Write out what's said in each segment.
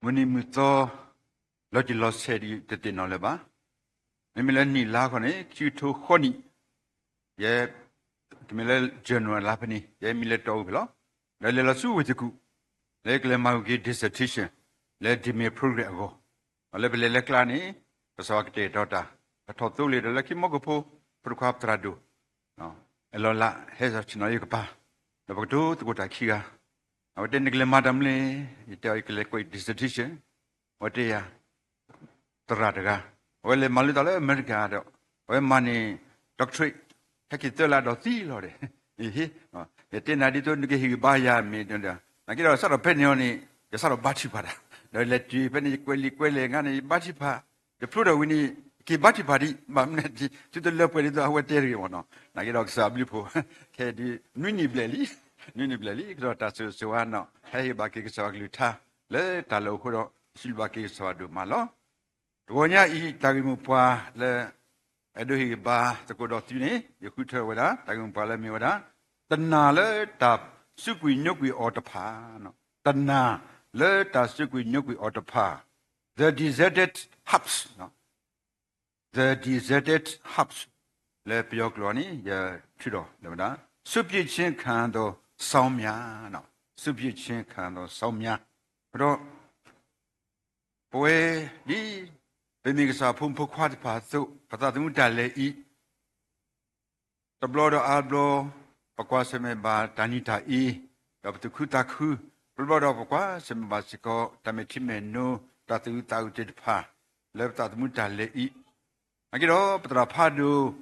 Muni muto logi losedi de dinoleba. Emilani lagone Q2 honi. Ye Mille General Lapani, ye Mileto Villa. Le Lasu with the coup. Leg Lemaugi dissertation. Let me progress go. A level leclani, the Sawakte daughter. A totally the lucky Mogopo, Procap Tradu. No. Elola has a chinoyuka. The Bodu to go to Kia. I would then Madame Lee, you tell you dissertation. What they are. Toradaga. Well, a Malidala America, well, money, doctorate, take it to la dothi, Lord. He didn't I didn't get you buy ya me. I get a sort of penny on it, the sort of bachipada. They let you penny quelling and bachipa. The Pluto winnie keep bachipadi, mamnet to the left with the watery one. I get ox sablipo. Kedi, Nuni Blelly, Nuni Blelly, Grotasu Suano, Hey Baki Sagluta, Le Talo, Silbaki Swadu Malo. Wonya I Tagimupua le Edohi Ba the Godotini, you could tell with that, Tagumpa Miwada, Tana le tap, Sukui Nuki Otapa, Tana le tap Sukui Nuki Otapa, the deserted hubs, no, the deserted hubs, le Piogloni, ya Chido, Lemada, Subjectin Kando, Saumia, no, Subjectin Kando, Saumia, Pro Poe, di. Benigasa Pumpo Quadpa, so Patatu Dale E. The blood of Alblo, Paquaseme Ba, Danita E. Of the Kutaku, blood of Paquasem Basico, Tametime no, Tatu Tauted Pa, left at Mutale E. I get up at Rapado,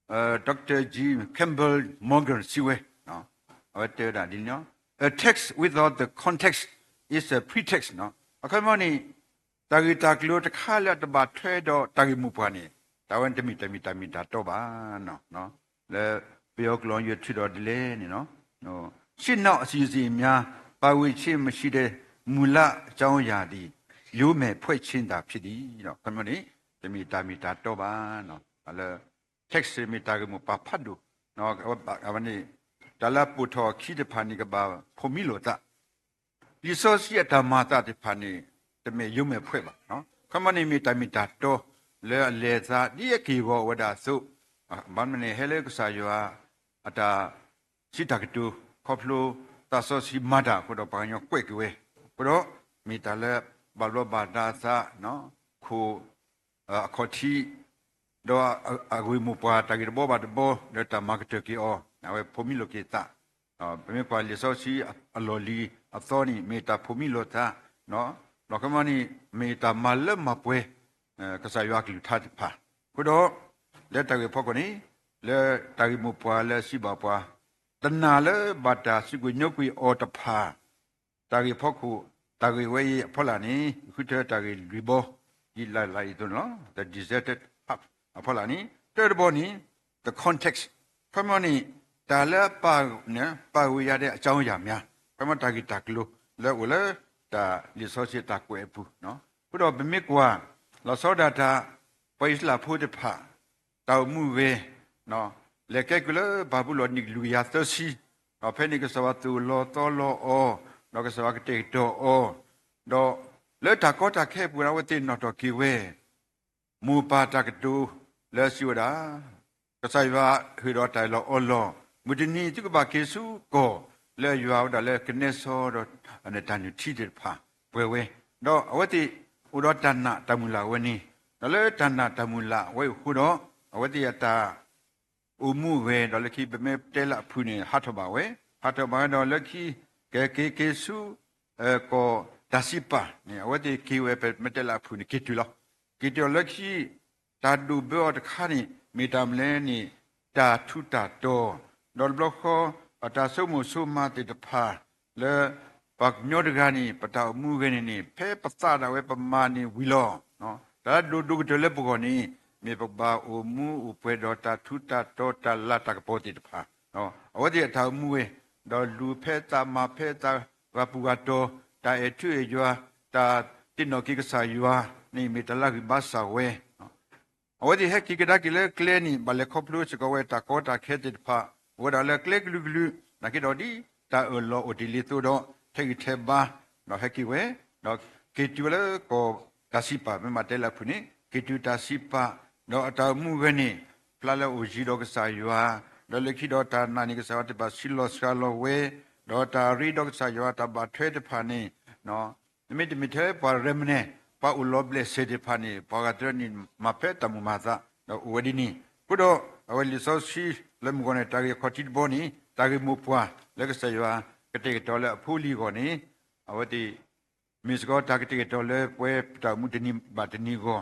Dr. G. Campbell Morgan Siwe. No, I tell that, you know. A text without the context is a pretext, no. A common. Tagitaglo the Kala the Batredo Tagimupani. Tawantamita Toba, no. Le Beoglon you to the delay, you know. No. She not sees him, ya, by which him she de Mula Joyadi. You may put chin that pity, you know, comedy, the Mitamita Toba, no. Ale text me Tagimupa Padu, no, Avani, Dalaputo Kidapaniga Pomilota. You saw see at Mata de Pani. The may you may put, no? Come on, imitato, leza, dear kivo, what I so. Banmane Helix, you are at a Sitakato, Koplo, Tasos, Mada, put up on your quick way. Pro, Mitale, Baloba Dasa, no? Ko Koti, do Aguimupa, Tagiboba, the bo, let a market or now a pomilocata. Pemipa Lisosi, a loli, a thorny, meta pomilota, no? Lokamani meta malle mapwe, Kasayaki Tatipa. Kudo, let Tagi Poconi, le Tagimupua, le Sibapa, the Nale, but Siguinoki or the Pa, Tagi Poku, Tagi Way Polani, Huta Tagi Ribo, Ila Laidono, the deserted hub, Apolani, third boni, the context, Pamoni, Tala Pa, Pawiyade, Chawayamia, Pamatagi Taklu, le Ule. The resources that we put, no? Put up a mikwa, la sodata, Paisla put a pa, Tau move, no? Le calcula, Babulonic Luia 30, or Penicasavatu, Lotolo, or Nocasavate, or do let a cota cape without it not a kiwe. Mupa takatu, less you da, Casaiva, Hidotilo, or law. Mudini, Tukabakisu, go. Le you out a lekineso and a tiny cheated pa. Where no, what the Udotana Tamula Weni. The Lertana Tamula, way Hudo, what the Ata Umuwe, the lucky Tela Puni, Hatobawe, Hatoba, no lucky Kesu, ko Dasipa, what the Kiwe Metela Puni Kitula. Get your lucky Tadu bird honey, Midam Leni, da tuta do, Don Bloco. Atasumu suma the pa le Bagnodagani, Pata Mugani, Pe Patada Wepamani, Willow, no? That do to Lepogoni, Mepaba, Umu, Upedota, Tuta, Tota, Lata Potit pa. No, what the Tamue, the Lupeta, Mapeta, Rapugato, da etu yua, da Tinokisa yua, name it a lucky bassa way. What the heck you get a cleaning, but the coplu to go at Takota, Ketit pa. What I like Lu, Nakidodi, that a law or delito, take it ba, no hecky way, no ကေတူလေကိုဒါစီပါမတဲလာဖုန်ကေတူဒါစီပါတော့အတော်မှုကနေဖလာလောဂျီတော့ကစားရွာတော့လက်ခိတော့တာနာနီကစားတပါဆီလောစကလောဝဲတော့တာရီတော့ကစားရွာတပါထွဲတဖာနေနော်မိတမိထဲပါရမနေပါဥလောဘလက်စေတဖာနေပါကတရနီမဖက်တမမာသာတော့ဝဒီနီကုတော့အဝလီဆောစီလမ်ကိုနေတာရီခတိဘောနီတာရီမူပွားလက်ကစားရွာကတိတော်လက်ဖူလီကိုနေအဝတိမစ်ကောတာကတိတော်လက်ပွဲတာမှုတနီဘာတနီကို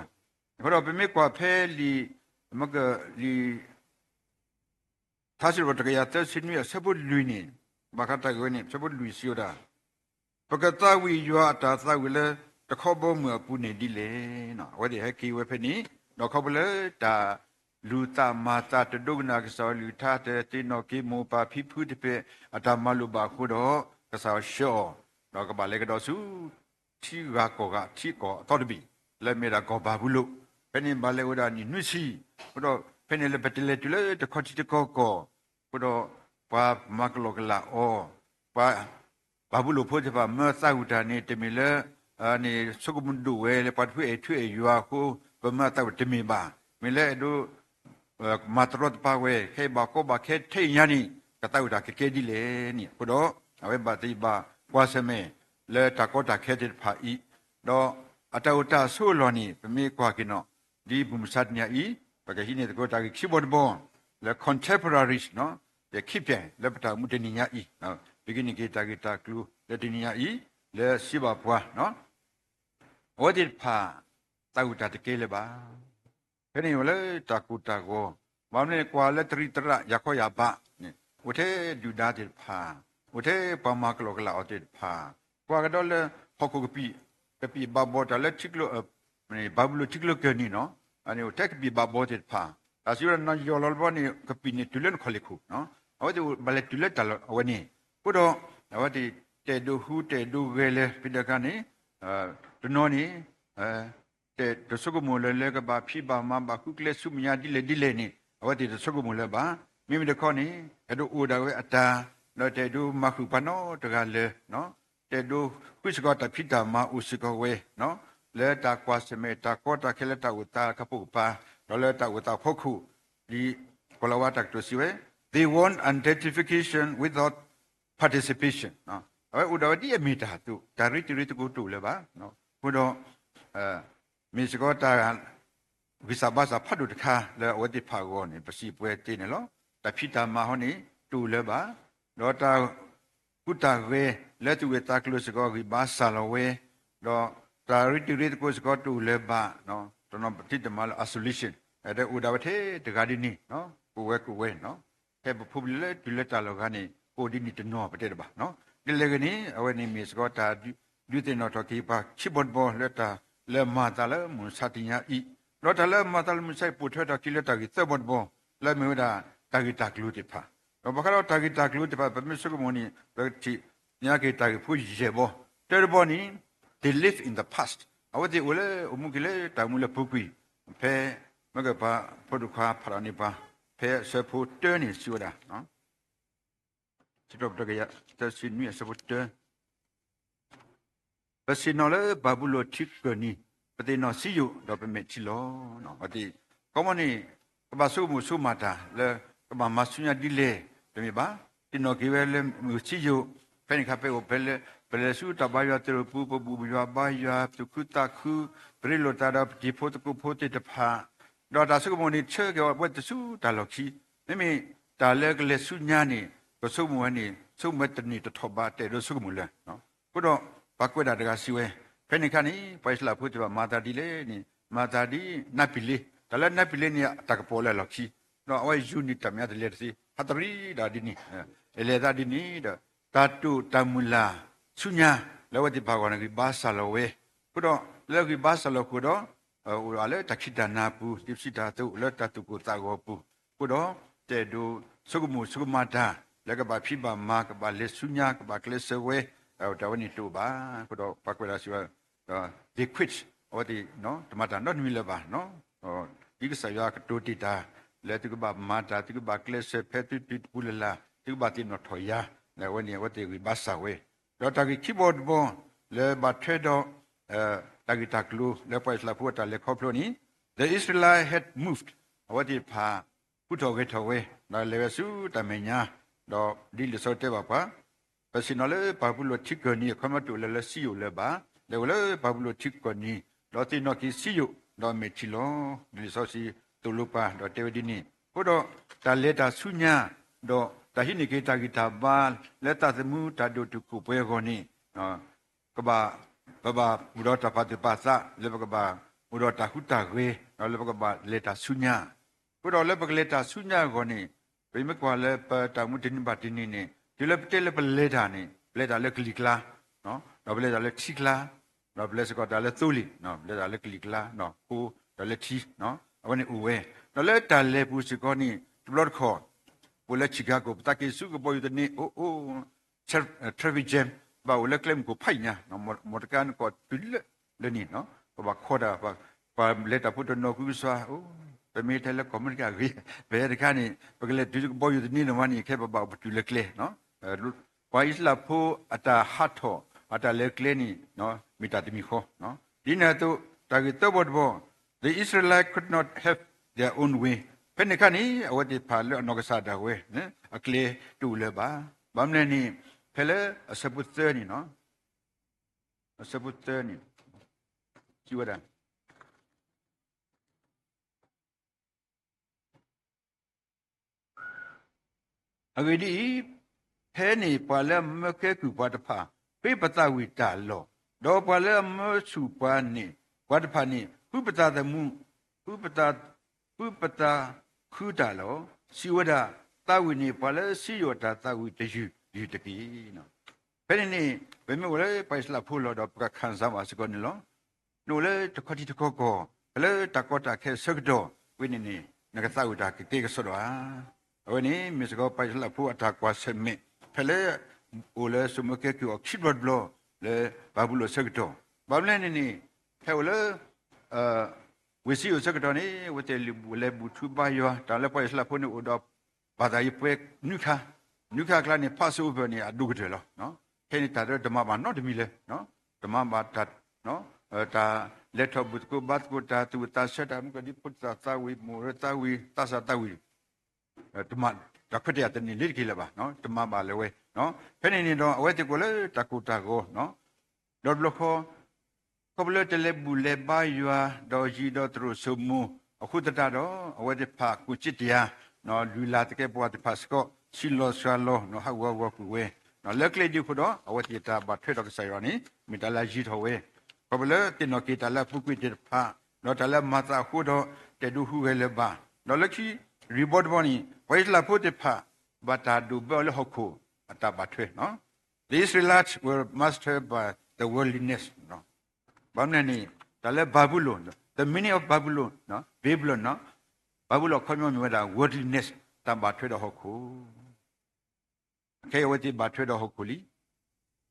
ခေါ်တော့ပြမေကွာဖဲလီမကလီသာရှိရတကရတဲ့စနွေဆပုလူနေဘာကတာကိုနေဆပုလူစီယတာပကတဝီယောတာသဝီလေတခေါဘောမပူနေဒီလေနော်ဝဒီဟကီဝဖနီတော့ခေါဘလေတာလူတာမာတာတဒုကနာကစောလူထာတဲ့တိနောကီမောပါဖိဖုတပေအတမလူပါခုတော့ကစောရှောတော့ကပါလေကတော့စုထီရာကောကထီကောတော်တဘီလက်မေရာကောဘာဘူးလို့ဖနီဘာလေဝဒနီနွစီဘတော့ဖနီလေပတလေတူလေတခေါတီတကောကောဘတော့ပါမကလောကလာအောပါဘာဘူးလို့ဖို့ချပါမသာဝတာနေတမီလေအနေစုကမဒူဝဲလေပတ်ဖွေထွေယူအခုပမတာတမီပါမီလေဒူမတရတ်ပါဝဲခေဘကောဘခေထေယနီကတောက်တာကေဒီလေနီဘတော့အဝဲပါတိပါကွာစမဲလေတကောတာခေတဲ့ဖာဤတော့အတောတာဆိုလောနီပမေကွာကိနောဒီဘုံစတ်ညာဤပကဟိနေတကောတာခိဘောဘောလေ contemporaries နော်လေခိပြန်လေပတာမူတနိညာဤနော်beginning geta klu le dinia i le siba pwa no odit pha tauta te kele ba pheni le takuta go mamne kwa le tri tra yakho ya ba ne uthe duda te pha uthe pama klo kla odit pha kwa ga do le phoko kapi ba bo ta le chiklo ne bablo chiklo ke ni no ani uthe kapi ba bo te pha ta si na yo lo bo ni kapi ni tulen khole khu no odi bale tulet ta lo niဘုတော့ဝတိတေဒုဟုတေဒုဝေလေပိဒကနေဒနောနီတေဒဆုကမူလေလေကဘာဖိဘာမဘာခုကလေဆုမညာဒီလေဒီလေနီဝတိဒဆုကမူလေဘာမိမိတခေါနီအဒုအိုဒါဝေအတာလောတေဒုမခုပနောတကလေနော်တေဒုပိစကောတဖိတာမဥစကောဝေနော်လေတာကွာစမေတာကောတာခေလတာဝတာကပုပါလောလေတာဝတာဖခုဒီကလဝတာတုစီဝေ they want identification without participation နော်အဲ့ဥဒဝတိအမိတာတုဒါရိတိရိတကိုတူလေပါနော်ဘုတော့မေစကောတာဝိသဘာသာဖတ်တို့တခါလေဝတိဖာကောနေပစီပွဲတင်းနော်တဖိတာမဟောနေတူလေပါတော့တာကုတာဝေလက်တူဝေတာကလုစကောဂိဘာဆာလဝေတော့ဒါရိတိရိတကိုစကောတူလေပါနော်တော့ပတိတမလ isolation အဲ့ဒါဥဒဝတိတဂါဒီနီနော်ကိုဝဲနော်ဟဲ့ဘဖူလေတူလက်တာလောကနေကိုဒီနီတနောပတဲ့ပါနော်ဒီလေကနေအဝနေမီစကောတာဒုတေနောတကိပါချိဘတ်ဘောလက်တာလေမာတာလေမွန်စတိညာဤတော့တလေမာတာလမဆိုင်ပူထွတ်တာကိလက်တာကိသဘတ်ဘောလေမေဝဒတာဂိတာကလူတိဖာတော့ဘခရောတာဂိတာကလူတိဖာပမစကမနီဘတိညာကိတာကိဖူဂျေဘောတဲဘောနီ they live in the past အဝဒီဝလေအမှုကိလေတာမူလေပုကွီဖဲမကပါဖဒုခါဖရာနိပါဖဲဆဖူတဲနီဆူဒါနော်ချစ်တော့တကရသစင်းမြတ်စပုတ်တပစနော်လေဘာဘူးလို့ချစ်ကနီပတိနော်စီယိုတော့ပမေချီလောနော်အတိကောမနီကဘာဆုမှုဆုမတာလေကဘာမဆုညာဒီလေတမီပါတင်နော်ကေဝဲလေမူချီယိုဖန်ခါပေကိုဘယ်ဆုတဘာရတေပူပူဘရွာဘာယာသူကုတာခုဘရီလိုတာတော့ဒီဖို့တကူဖို့တဖာတော့ဒါဆုကမနီချေကဝတ်ဆုတာလော်ခီမိမိတာလေကလေဆုညာနေကဆုမဝနီဆုမတနီတထောပါတဲ့ရဆုမူလဲနော်ဘုတော့ဘာကွက်တာတကစီဝဲဖဲနေခါနီပိုက်စလာဖို့တမာတာဒီလေနီမာတာဒီနပီလေတလဲနပီလေနီတကပေါ်လဲလောက်ခီနော်အဝဲယူနီတမြတ်လေစီဟတရီဒါဒီနီအလေဒါဒီနီတာတုတမူလာဆုညာလောဝတိဘာဝနကိဘာဆာလောဝဲဘုတော့လောကိဘာဆာလောခုတော့ဟိုအလေတခိတနာပူတိစိတာတုလောတတုကိုတာကိုပူဘုတော့တဲ့ဒုဆုကမှုဆုကမတာလကဘာဖိဘာမာကဘာလက်ဆုညာကဘာကလစဝဲတဝနီတူပါဘုတော့ပကွေလာစီဝဒီကွစ်ဟောဒီနော်တမတာနော်နမီလပါနော်ဒီကဆရာကတိုတီတာလက်တကဘာမာတာတကဘာကလစဖက်တူတူပူလလာတကဘာတင်နော်ထော်ယာလေဝနီဝတိဘာဆာဝဲတော့တကီဘတ်ဘောလေဘာထေတော့ tagitaklu lepas la puata le koploni the Israelite had moved what it pa puto getawe na levesu tamenya do dil sote bapa pasinole pabulo tikoni kamatu le siu le ba le pabulo tikoni do tino ki siu do mechilo dil sosi tulupa do tewdini pudo taleta sunya do tahini kita kita ba leta temu tadu tuku pegoni kaba baba udota patipasa lebaba udota hutagwe lebaba leta sunya pudo lebaba leta sunya goni bimekwa le patamutini batini ne dilapte le leta ne leta le klikla no do leta le tikla do leta ko da le tuli no leta le klikla no ko do le ti no awani uwe do leta le pusikoni blot kho pula chicago take su ko boy de ne traffic jam ba wala claim ko phainya no motakan ko tulle le ni no ba khoda ba leta put no ku swa pe me tele communica ri be de kani ba le du ko boy de ni no mani ke ba tulle kle no ba isla pho ata hatho ata le kle ni no mita timi kho no dina to target to bo the Israelites could not have their own way penekani awadi phalo anokasada we ne akle tu le ba bamne ni phele asabuther ni no asabuther ni kiwada agedi phe ni pala make ku patapha pe pata wi ta lo do pala mo su pa ni patapha ni pu pata the mu pu pata kuda lo siwada tawini pala siyota tawi teju yutaki no penini beme wala paisla phulo do pra khansa ma sikon lo no le takhati takhoko le takota khe sakdo winini naga tawda ke ke so do awani misgo paisla phu ata kwa semme phele ole sumuke ki okshibot blo le babulo sakdo bablen ni phele we see you secretary with a lebutu bayo tala pa isla phone odo bada ype nuka clan ni pass over ni adugde lo no keni ta dama ba not mi le no dama ba ta no ta letter but ko bat ko ta tu ta set am ko di put ta wi mo ta wi ta sa ta wi dama ta khate ya ni le ki le ba no dama ba le we no pheni ni do awe ti ko le ta ko ta go no do lo ko koblo tele bule ba yua do ji do tru sumu akutata do awade pha ku chitya no lula teke bwa te phasko silo swalo no hawa ku we no lekle ji khu do awati ta ba thwe do sai ni mitala ji tho we koblo tino ki tala pu ku te pha no tala mata khu do te du hu we le ba no lekhi report boni waisla pu te pha bata du bo le hokku ata ba thwe no the Israelites were mastered by the worldliness no Bamnani, Tale Babylon, the meaning of Babylon, no, Babylon, no, Babylon coming with a worldliness, Tamba Trade Hoku. Kayawati Batrade Hokuli.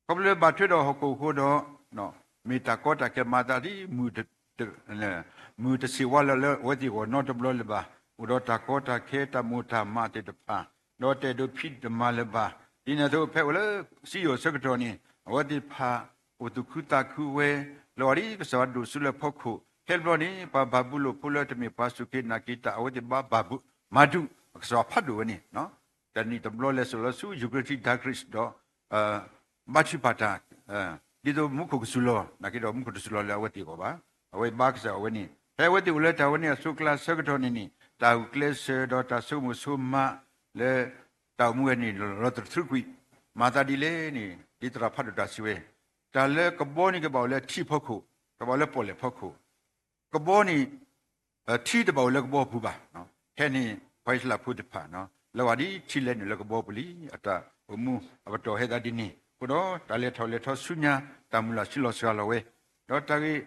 Probably Batrade Hoku Hodo, no, Mitakota Kemadadi, Mut Siwala, what you were not a bloliba, Udotakota, Keta Muta Mati the Pa, not a do pit the Malaba. In a do Pebble, see your secretary, what did Pa, Utukuta Kuwe. Lori kesawadu sula poku helboni pa babulo pula temi pasuki nakita awati ba babu madu kesawapadu ni no dan ni tablo le sula su jugriti dakris do bachi pata dido muku sulo nakido muku sulo le awati ko ba awai baksa awani hewati ulata awani asukla secretary ni ta ukles do ta sumu summa le ta mueni rotr trukui mata dile ni ditra phadu da siwe Tale kaboni ke baule ti phokhu kabole pole phokhu kaboni ti de baule ko bu ba no heni paisla phu de pha no lawadi ti le ni le ko buli ata umu abato heda dini kodo tale tho sunya tamula silo sala we do tagi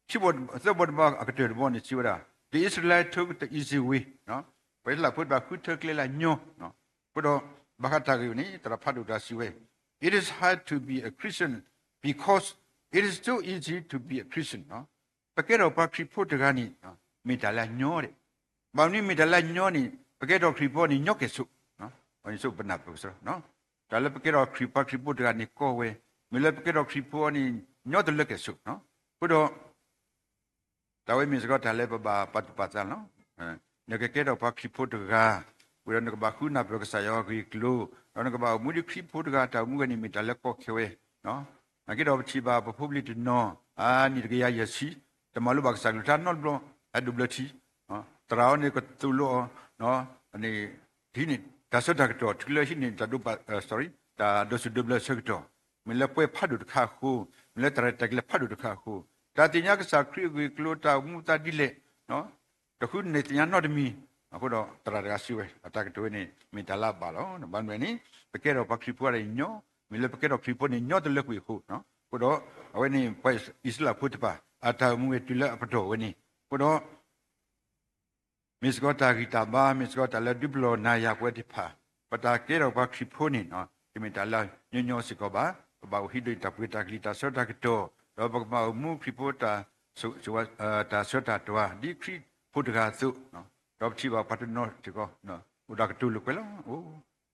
chibod zabod ba akate bo ni chiwara the Israelite took the easy way no paisla phu ba khu thekle la nyo no kodo bakata gi ni tara phadu da siwe it is hard to be a Christian because it is so easy to be a Christian, no? Pakero pa kripo tegani, no? Mitala nyore. Bawni mitala nyoni, pakero kripo ni nyoke su, no? Oni su benar begitu, no? Kalau pakero kripo tegani kowe, mila pakero kripo ni nyote leke su, no? ခုတော့တာဝဲမင်းစကောတာလဲပပါပတ်ပတ်စံနော်နကကေတော့ပါခိဖို့တကာဝရနကဘာခုနာပကဆာယောဂီကလိုနကဘာမူဒီခိဖို့တကာတာမူကနေမီတလက်ကောခေဝဲနော်နကေတော့ချိပါပပူဘလီတနော်အာနိတကရယစီတမလူဘကဆာကတာနော်ဘလအဒူဘလတီနော်တရာနေကတူလောနော်အနေဒီနေဒါစတာကတော့ထလရှိနေတာဒူပါ sorry ဒါဒိုစဒူဘလဆက်တော့မလပွဲဖတ်ဒူတခါခုမလတရတက်လဖတ်ဒူတခါခုဒါတင်ညာကစားခရီဂီကလိုတာမူတာဒီလေနော်တခုနေတင်ညာတော့တမီအခုတော့တရရရှိဝဲအတကတွေးနေမီတလာပါလောဘန်ဝဲနေပကဲတော့ပခရီပွားရညောမီလပကဲတော့ခရီပွားနေညောတလက်ကွေခုနော်ခုတော့အဝဲနေပွဲအစ္စလာဖုတ်ပါအတာမူဝဲတူလက်အပတော်ဝဲနေခုတော့မစ္စကောတာဂီတာဘာမစ္စကောတာလက်ဒူဘလောနာယာကွဲတိဖာပတာကဲတော့ပခရီဖိုးနေနော်ဒီမီတလာညောစကောပါဘာဟိဒိတာပွေတာဂီတာဆောတာကတော့တော့ဘကမမူခရီပိုတာတာဆောတာတော့ဒီခရီပိုတကာစုနော်တော့ချိပါပတ်နော်ဒီကောနော်ဥဒါကတူလကွလောအို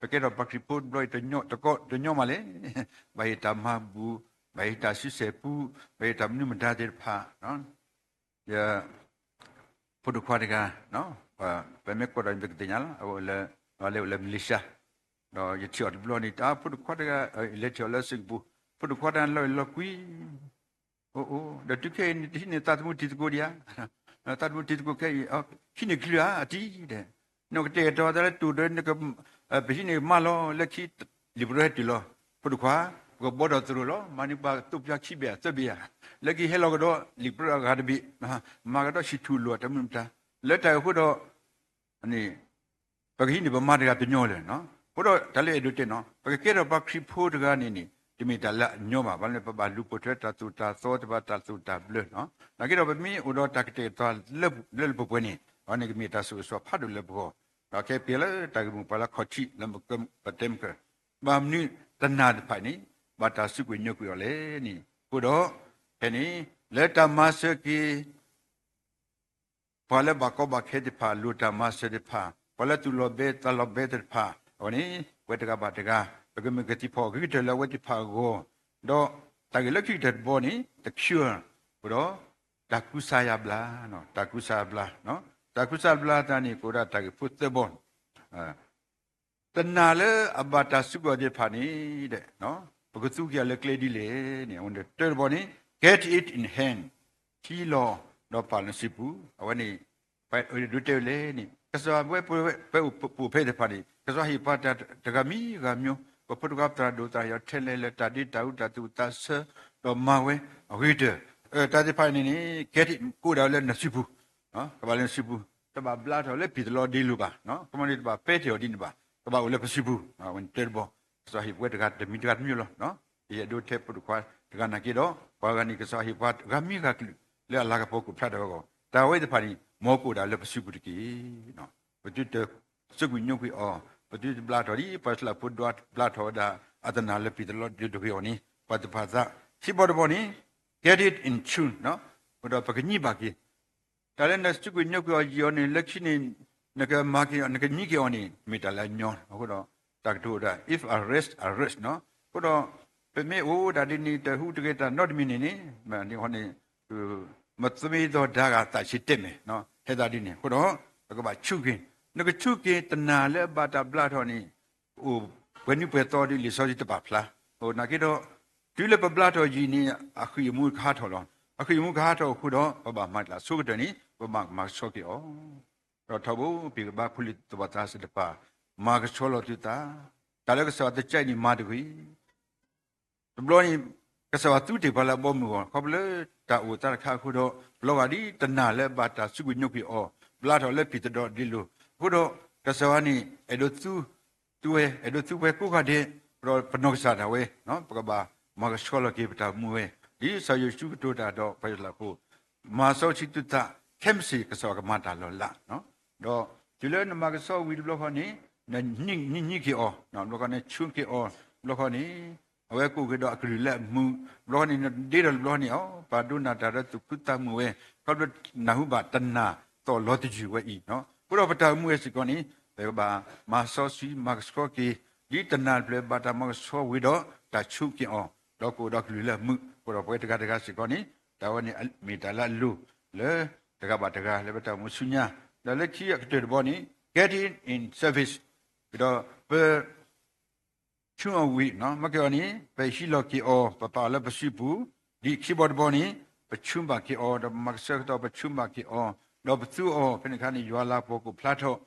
ပကေတော့ပခရီပိုဘလိုတညောတကောတညောမလေဘိုင်တာမဘူးဘိုင်တာရှိစေပူဘိုင်တာမြမဒါတဲ့ဖာနော်ရပိုတခွာတကာနော်ဘယ်မဲ့ကောတိုင်းဘက်တင်ရလားဟိုလေမလီရှာတော့ရချော်ဘလိုနေတာပိုတခွာတကာလက်ချော်လက်စင်ဘူးပိုတခွာတန်လောကွီoh da tu ke ni ta tu ti ko dia ta tu ti ko ke ki ni klia ati de no ke te to da tu de ne ke bi ni ma lo le ki libre ti lo pu kwa ko bo do tu lo ma ni ba tu pya ki be se be ya le ki he lo ko do libre ga de bi ma ga do shi tu lo ta mun ta le ta hu do ani ba ki ni ba ma de ga tu nyo le no pu do da le du te no ba ke do ba ki phu de ga niဒီမီတလာညောမှာဘာလဲပပလူပိုထွက်တာသူတာသောတပါတာသူတာဘလနော်နာကြတော့မီဥတော်တက်တဲ့တော့လက်ပပွနေဘာနေကမီတာဆူဆွာဖတ်တယ်လက်ဘောတော့ကဲပြေလဲတကမှုပလာခချီလမ်ကမ်ပတမ်ကဘာမနီတနာတဖိုင်နေဘာတာစုကွညုတ်ကြော်လေနီကိုတော့ဟဲ့နီလက်တမဆကီဘာလဲဘကောဘခဲတဲ့ဖာလူတမဆတဲ့ဖာဘာလဲသူလောဘေတလောဘေတဲ့ဖာဟောနီဝေတကဘာတကပကမကတိဖော်ဂိတလဝတိဖာကိုတော့တကယ်လက်ခိတဲ့ဘောနီတကျူဘရောတကုဆာယဘလာနော်တကုဆာဘလာနော်တကုဆာဘလာတန်ကိုရတကဖုတ်ဘွန်တနာလေအဘတာစုကောတဲ့ဖာနေတဲ့နော်ပကစုကလည်းကလေးဒီလေနေဝန်တဲ့ဘောနီ get it in hand ချီလောတော့ပါလစီပူအဝနေပိုင်ဒုတဲလေနေကစားပွဲပူဖဲတဲ့ဖာနေကစားဟိပါတတကမီကမျိုးပပုတ္တကပ္ပဒုတာရထဲလေတာဒီတာဥတတုတဆတော့မဝဲအဝိတတာဒီဖိုင်နေကဲကိုတော်လည်းနစီဘူးနော်ကဘာလည်းစီဘူးတဘာဘလာတော်လည်းပြည်တော်ဒီလူပါနော်ကမန်ဒီတဘာပဲတော်ဒီနဘာကဘာလည်းပစီဘူးဝန်တဲဘောစာဟိဘဝတကတမီတကမြို့လောနော်ဒီအဒုထဲပုတ္တခွာတကနာကြတော့ဘာဂနိကစာဟိဘတ်ဂမီကလေအလာကပုတ်ကိုဖတ်တော့ကောတာဝဲတဖာနီမောကိုတာလည်းပစီဘူးတကီနော်ဘတိတစကွညုတ်ပြီးအော်ပတိဘလာတော်ဒီပတ်လာပုဒ္ဒတ်ဘလာတော်ဒါအတနာလည်းပြည်တော်ဒီဒိုယောနီပတ်တဖာသာရှိဘော်ဘောနီ get it in tune နော်ဘုရားပကညိပါကီဒါလည်းနစကွညုတ်ပြောယောနီလက်ချိနေနကမာကီနကညိကီယောနီမိတလာညောဟုတ်တော့တက်တူဒါ if arrest နော်ဘုရားပမေအိုဒါဒီနီတဟုတကေတာ not meaning နေမန်ဒီဟောနေမသမီတော့ဒါကတရှိတက်မယ်နော်ဟဲ့ဒါဒီနေဘုရားကဘာချုခင်နကချုကေတနာလည်းဘာတာဘလာတော်နီဟိုဘယ်နည်းပဲတော်ဒီလီစောจิตပါဖလားဟိုနာကေတော့ဒီလေပဘလာတော်ကြီးနီအခီမူခါထော်လောအခီမူခါထော်ခုတော့ဘာမတ်လာဆုကတနီဘာမဆောကေအောတော့ထဘူးပြေဘာဖူလီတဘတာစတပါမာကချောလောတူတာဒါလည်းကစောတဲ့ကြိုက်နီမာတကွီဘလောနီကစောတူတေဘလာဘောမူခေါပလေတာဦးတာခါခုတော့ဘလောကဒီတနာလည်းဘာတာစုကညုတ်ပြီအောဘလာတော်လည်းပြီတော့ဒီလိုခုတော့ကစောနီအဲ့လိုသူဝဲအဲ့လိုသူဝဲကိုကတဲ့ပနောကစားတာဝဲနော်ပကဘာမကဆောလကေပတာမူဝဲဒီဆာယရှုတိုတာတော့ဖိုင်လာကိုမာဆောချီတူတာကမ်စီကစောကမတာလောလာနော်တော့ဒီလေနမကစောဝီဒီဘလောခနီညကီအောနော်လောကနဲ့ချွန်းကီအောလောခနီအဝဲကိုကတော့အခရီလက်မူလောနီဒေရလောနီအောပါဒုနာတာရတုကုတမူဝဲခေါပနာဟုဘတနာတော့လောတကြီးဝဲဤနော်ဘုရောပတာမူဝဲစကောနီဘေဘာမာဆောစီမတ်စကောကီဒီတနာပလေဘာတာမဆောဝီတော့တချုကီအောတော့ကိုတော့လူလက်မှုဘုရောပွဲတကစကောနီတ တာဝနေမီတာလာလူလေတကဘာတကလေဘတာမဆုညာဒါလက်ချီရကတဲ့ဘောနီ get in service ပြီးတော့ပဲချွန်ဝီနော်မကောနီပဲရှိလော်ကီအောပပလာပစီပူဒီ keyboard ဘောနီပချုံဘာကီအောဒမက်ဆက်တော့ပချုံဘာကီအောတော့ပသူအောဖင်ခါနီယွာလာပိုကိုဖလာတော့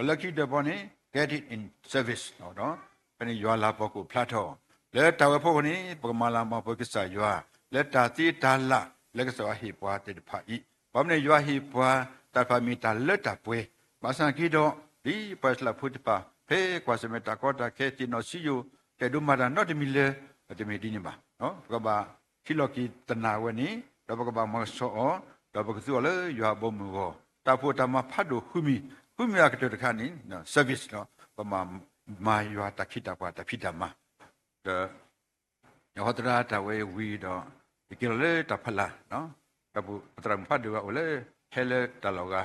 လက်ချီတဲ့ဘောနီ get it in service နော်ဖင်ယွာလာပိုကိုဖလာတော့လေတာဝဖို့နီပကမာလာမပိုကစားယွာလက်တာတီတာလာလက်ကစားဟိပွားတဲ့ဖာဤဘာမနေယွာဟိပွားတာဖာမီတာလက်တာပွဲမဆန်ကီတော့ဒီပတ်လာဖုတ်ပါဖေကွာစမတာကောတာခဲတီနိုစီယိုတဲ့ဒုမာတာနော်တမီလေတမီဒီနေပါနော်ဘကဘာခီလိုကီတနာဝနီတော့ဘကဘာမဆောတော့ဘကသူလေယွာဘုံမူကိုတာဖို့တမဖတ်တို့ခုမီရကတဲ့ခါနီနော် service နော်ပမာယွာတခိတာပါတဖိတမယောဟဒရာတဝေဝီတော့ဒီကလေတဖလာနော်တပူပတရမဖတ်တို့ကလေဟဲလေတလောက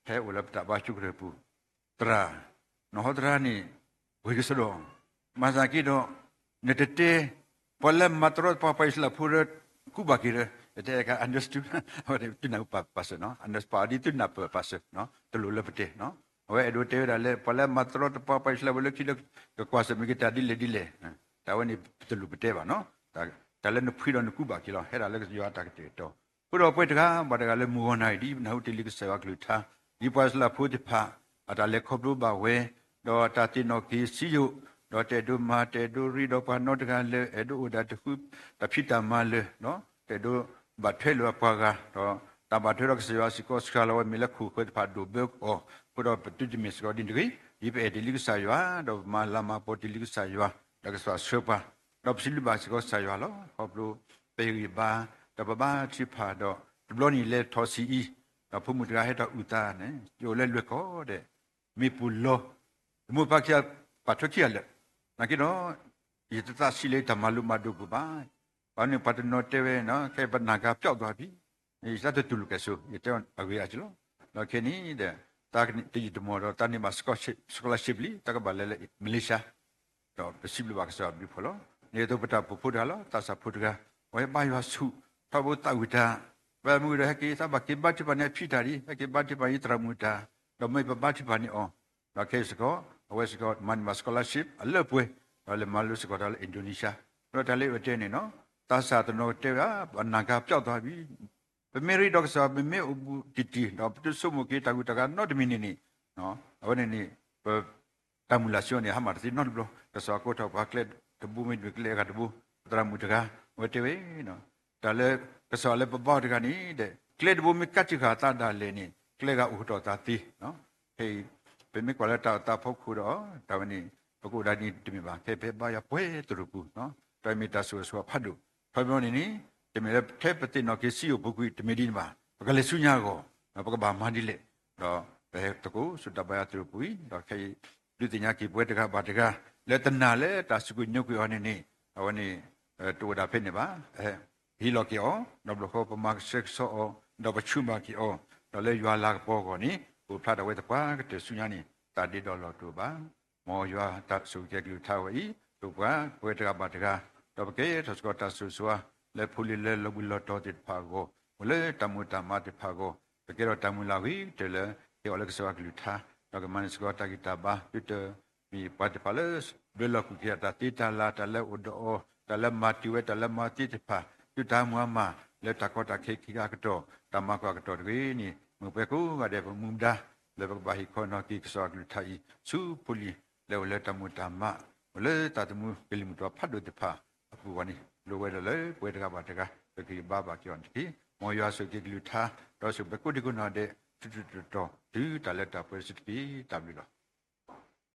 ဟဲဝလပတဘာချုကရပူတရာနော်ဟဒရာနီဝေကစလောမဇာကီတော့နေတဲ့ပလမတ်ရောပပိုင်လာဖူရကူဘာကီရတဲ့က understood ဟိုတဲ့နော်ပါစနော် understand ဒီတနပါစနော်တလူလပတဲ့နော်ဝဲဒိုတဲရလေပလမတ်ရောပပိုင်လာဘလကီလကကွာစမကတာဒီလေတာဝနေတလူပတဲ့ပါနော်ဒါလည်းနဖီတော့နကူဘာကီလောဟဲ့ဒါလည်းရွာတာကတဲ့တော့ဘုရောပွဲတကားဘာတကားလည်းမူဝနိုင်ဒီနောက်တလီကဆောက်ကလူထားဒီပါစလာဖူတဖာအတာလည်းခေါပလို့ပါဝဲတော့တာတင်နောကီစီယိုတော့တဲ့ဒုမာတဲ့ဒုရီတော့ပါနောတကားလည်းအဲ့ဒုဒါတခုတဖိတမလေနော်တဲ့ဒုဘာထဲလောပါကတော့တဘာထဲတော့ဆောစီကောစကလာဝမီလခုခွတ်ဖာဒုဘက်အောဘုရောပတူဒီမစ်ရောဒီငီဒီပဲဒီလီကဆောရွာတော့မာလာမပေါ်ဒီလီကဆောရွာဒါကဆောရှောပါတော့စီလီဘာစကောဆောရွာလောခေါပလို့ပေရီဘာတပဘာချိဖာတော့ဘလောနီလေထောစီအီတော့ဖုမှုတရာဟဲ့တော့ဥတာနဲ့ကျိုလဲလွက်ခေါ်တဲ့မေပူလောမူပါကပတ်ထချီရလေနာကီတော့ဒီတသစီလေတမလူမဒုကပါဘာနေပတ်နော်တဲဝဲနော်ခဲပနာကပျောက်သွားပြီဒီစတဲ့တူလူကဆူဒီတော့အဝေးအချလို့တော့ခဲနေတဲ့တာကတိတမောတော့တန်နေမှာစကောလာရှစ်လီတကဘာလဲမလေးရှားတော့ပစီဘလဘာကစားပြီဖလို့နေတော့ပတာပဖုဒါလောတဆာဖုဒကဝဲပါရွာစုထဘတဝိတာဘယ်မှုရဟကေသဘကေဘတ်ချပနေဖိတာရီဟကေဘတ်ချပယတရမူတာတော့မေဘတ်ချပနေအောတော့ကေစကောအဝဲစကောမန်မစကောလာရှစ်အလပွဲတော့လေမလူစကောဒါလေအင်ဒိုနီးရှားတော့ဒါလေးဝတဲ့နေနော်တဆာတနောတေကဘနာကပျောက်သွားပြီဗမေရီဒေါက်ဆာဗမေဥဘူတီတီတော့ပတုဆုမကေတကူတကနော်တမီနီနော်အဝနေနေတမူလာရှောနေဟာမာစီနော်ဘလတဆာကိုတော့ဘာကလက်တဘူမီဒကလေကတဘူတရမူတကဝတဲ့ဝေနော်ဒါလည်းကစောလည်းပပတကနေတဲ့ကလေတဘူမီကတ်ချခါတာဒါလေနေကလေကဥတော်တာတီနော်ဟေးဗမေကွာလက်တာဖုတ်ခုတော့ဒါဝနေပကုဒါနီတမီပါဖေဖေပါရပွဲတူကူနော်တိုင်မီတာဆိုဖတ်လို့ဖပြောနေနေတမီလည်းထဲပတိနော်ကေစီယိုဘုကွီတမီဒီမှာပကလေဆုညာကိုပကဘာမန်ဒီလေတော့ဘယ်တကူစတပါရတူပူတော့ခေလူတင်ညာကေပွဲတကဘာတကလက်တနာလေတာစကွညုတ်ကွေအနေနဲ့ဟောနေတူတာဖြစ်နေပါဟီလော်ကီအောနော်ဘလခေါပမာဆက်ဆောတော့ပချူမာကီအောတော့လေရွာလာပေါ်ကောနိဟိုဖတ်တော့ဝဲတကွာကတဆုညာနေတာဒီတော်လော်တူပါမော်ရွာတဆုကကလူထားဝီတူကွာပွဲတကဘာတကတော့ကေထစကောတဆူဆွာလေဖူလီလေလဘူလော်တော်တစ်ဖာကိုဝလေတမူတမတစ်ဖာကိုတကေတော့တမူလာဝီတယ်လေကေအလက်ဆောကလူထားတော့ကမန်စကောတကီတာဘာပြတမီပတ်ဖာလေဘလကုကေတာတီတာလာတလေဥဒိုတလမတီဝဲတလမတီတစ်ဖာတူတာမွားမလေတကောတခေခိကတော့တမကောကတော့ဒီနီမပေကူကတဲ့မုန်ဒါလေဘဘာဟီခေါနောကိကဆောကလူထိုင်စူပူလီလေဝလေတမူတမဝလေတတမူပလီမတော်ဖတ်တို့တဖာအခုဝနီလိုဝဲလေပွဲတကပါတကတကီဘာဘာကျော်တီမောရွာစုကိကလူထားတော့စုဘကုဒီကုနာတဲ့တူတူတော့ဒီတလက်တာပွဲစစ်ပြီးတမ်လို့